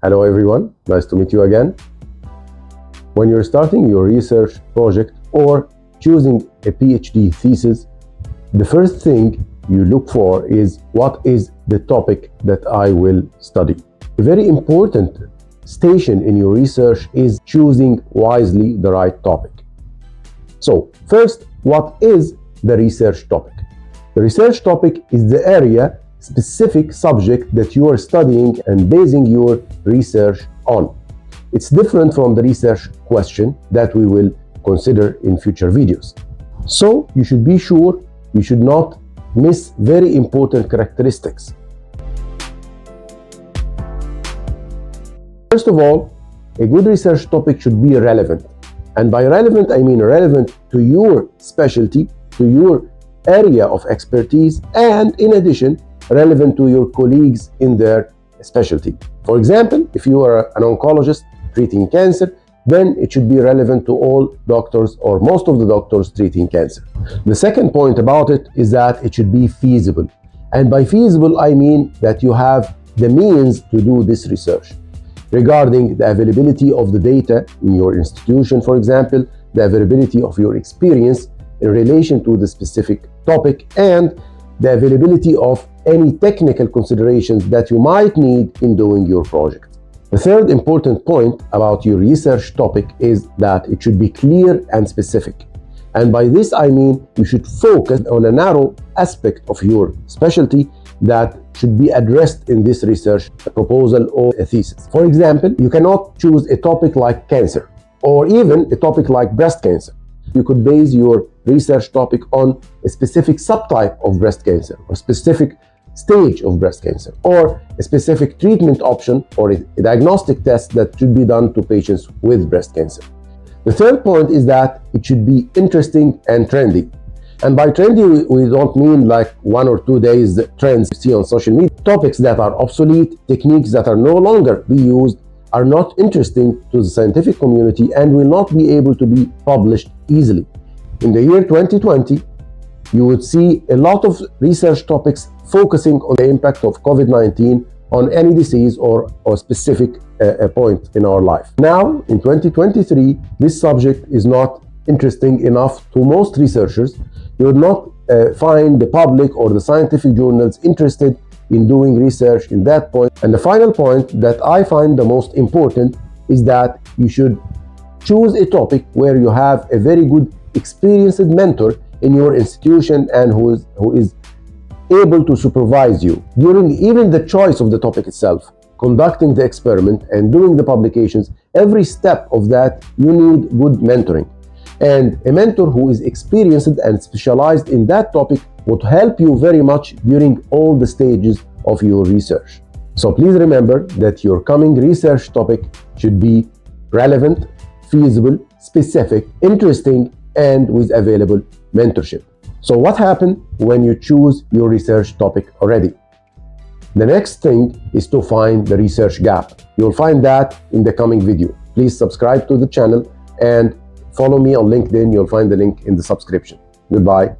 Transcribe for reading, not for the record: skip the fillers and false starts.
Hello everyone, nice to meet you again. When you're starting your research project or choosing a PhD thesis, the first thing you look for is what is the topic that I will study. A very important station in your research is choosing wisely the right topic. So first, what is the research topic? The research topic is the area specific subject that you are studying and basing your research on. It's different from the research question that we will consider in future videos. So you should be sure you should not miss very important characteristics. First of all, a good research topic should be relevant. And by relevant, I mean relevant to your specialty, to your area of expertise, and in addition, relevant to your colleagues in their specialty. For example, if you are an oncologist treating cancer, then it should be relevant to all doctors or most of the doctors treating cancer. The second point about it is that it should be feasible. And by feasible, I mean that you have the means to do this research. Regarding the availability of the data in your institution, for example, the availability of your experience in relation to the specific topic, and the availability of any technical considerations that you might need in doing your project. The third important point about your research topic is that it should be clear and specific. And by this I mean you should focus on a narrow aspect of your specialty that should be addressed in this research proposal or a thesis. For example, you cannot choose a topic like cancer or even a topic like breast cancer. You could base your research topic on a specific subtype of breast cancer or specific stage of breast cancer or a specific treatment option or a diagnostic test that should be done to patients with breast cancer. The third point is that it should be interesting and trendy. And by trendy, we don't mean like 1 or 2 days trends you see on social media. Topics that are obsolete, techniques that are no longer be used, are not interesting to the scientific community and will not be able to be published easily. In the year 2020, you would see a lot of research topics focusing on the impact of COVID-19 on any disease or specific point in our life. Now, in 2023, this subject is not interesting enough to most researchers. You would not find the public or the scientific journals interested in doing research in that point. And the final point that I find the most important is that you should choose a topic where you have a very good experienced mentor in your institution and who is able to supervise you during even the choice of the topic itself, conducting the experiment and doing the publications. Every step of that, you need good mentoring. And a mentor who is experienced and specialized in that topic would help you very much during all the stages of your research. So please remember that your coming research topic should be relevant, feasible, specific, interesting, and with available mentorship. So what happens when you choose your research topic already? The next thing is to find the research gap. You'll find that in the coming video. Please subscribe to the channel and follow me on LinkedIn. You'll find the link in the subscription. Goodbye.